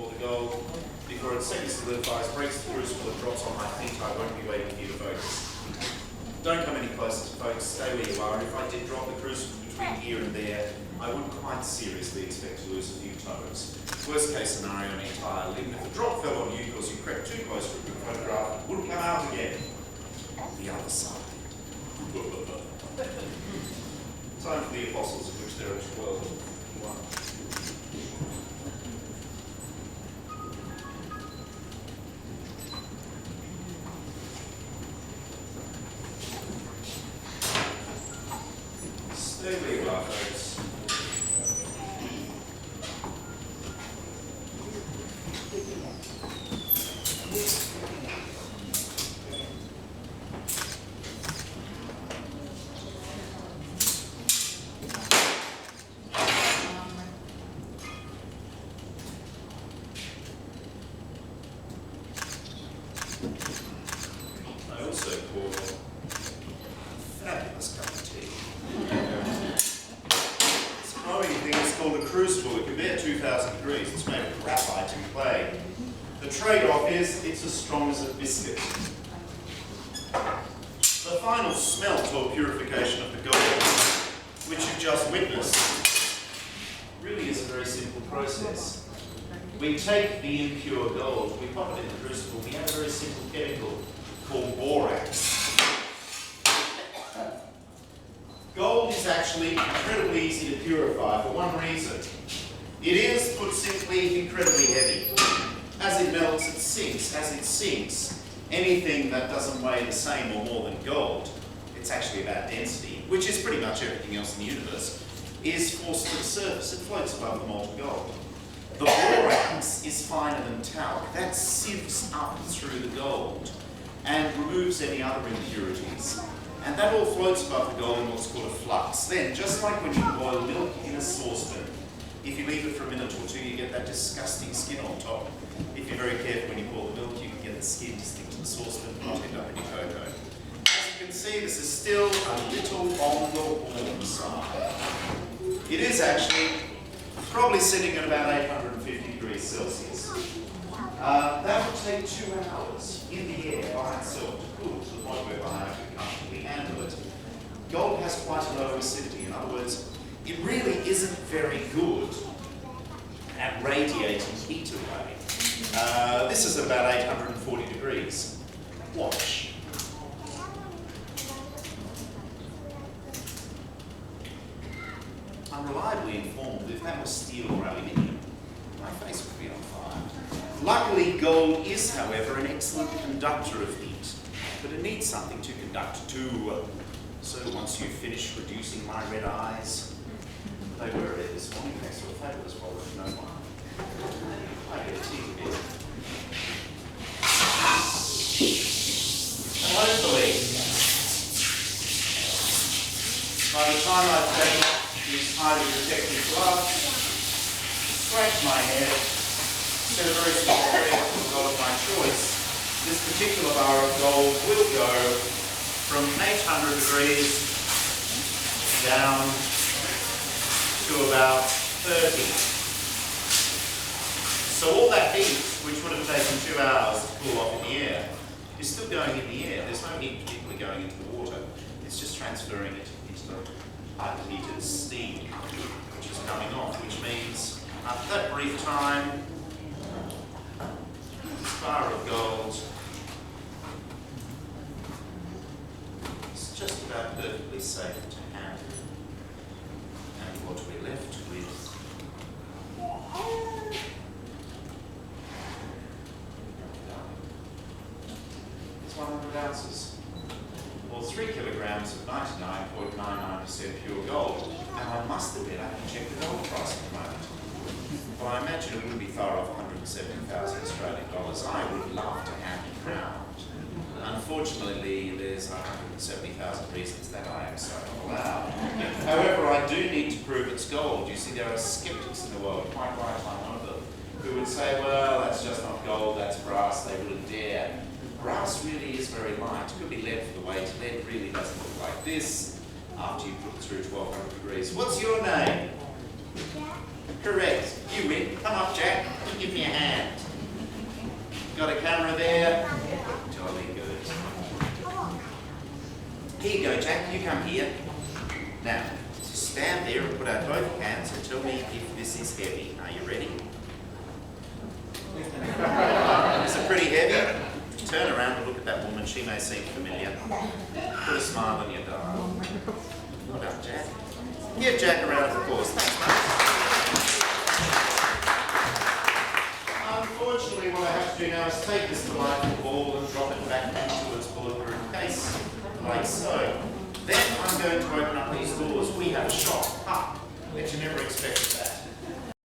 for the gold. Before it semi-solidifies, breaks the crucible, and drops on my feet, I won't be waiting for you to focus. Don't come any closer to folks, stay where you are. If I did drop the crucible between here and there, I wouldn't quite seriously expect to lose a few toes. Worst case scenario, an entire limb. If the drop fell on you because you crept too close for a good photograph, it wouldn't come out again. The other side. Time for the apostles, of which there are 12. Stay where you are, folks. I also pour a fabulous cup of tea. This glowing thing is called a crucible. It can be at 2,000 degrees. It's made of graphite and clay. The trade-off is it's as strong as a biscuit. The final smelt or purification of the gold, which you've just witnessed, really is a very simple process. We take the impure gold, we pop it in the crucible, we add a very simple chemical called borax. Gold is actually incredibly easy to purify for one reason. It is, put simply, incredibly heavy. As it melts, it sinks. As it sinks, anything that doesn't weigh the same or more than gold, it's actually about density, which is pretty much everything else in the universe, is forced to the surface. It floats above the molten gold. The borax is finer than talc. That sieves up through the gold and removes any other impurities. And that all floats above the gold in what's called a flux. Then, just like when you boil milk in a saucepan, if you leave it for a minute or two, you get that disgusting skin on top. If you're very careful when you boil the milk, you can get the skin to stick to the saucepan and not end up in your cocoa. As you can see, this is still a little on the warm side. It is actually probably sitting at about 850 degrees Celsius. That would take 2 hours in the air by itself to cool to the point where I could comfortably handle it. Gold has quite a low acidity. In other words, it really isn't very good at radiating heat away. This is about 840 degrees. Watch. I'm reliably informed that if that was steel or aluminium, my face would be on fire. Luckily, gold is, however, an excellent conductor of heat, but it needs something to conduct to. So once you've finished reducing my red eyes, they were red this morning thanks to a fabulous bowl of no wine. I get a tea bit. And hopefully, by the time I've taken off these highly protective gloves, scratch my head, set a very small area for gold of my choice. This particular bar of gold will go from 800 degrees down to about 30. So all that heat, which would have taken 2 hours to cool off in the air, is still going in the air. There's no heat particularly going into the water. It's just transferring it into the hyperheated steam, which is coming off, which means after that brief time, this bar of gold is just about perfectly safe to handle. And what we're left with is 100 ounces, or 3 kilograms of 99.99% pure gold. And I must admit, I haven't checked the gold price at the moment. But I imagine it wouldn't be far off 170,000 Australian dollars. I would love to have it round. Unfortunately, there's 170,000 reasons that I am so allowed. However, I do need to prove it's gold. You see, there are skeptics in the world, quite right, I'm one of them, who would say, well, that's just not gold, that's brass, they wouldn't dare. Brass really is very light. It could be lead for the weight. Lead really doesn't look like this after you put it through 1200 degrees. What's your name? Correct. You win. Come up, Jack. Give me a hand. Got a camera there. Jolly good. Here you go, Jack. You come here. Now, stand there and put out both hands and tell me if this is heavy. Are you ready? Is it pretty heavy? Turn around and look at that woman. She may seem familiar. Put a smile on your dial. Well done, Jack. Give Jack a round of applause. Thanks, mate. Unfortunately, what I have to do now is take this delightful ball and drop it back into its bulletproof case, like so. Then I'm going to open up these doors. We have a shop, that you never expected that.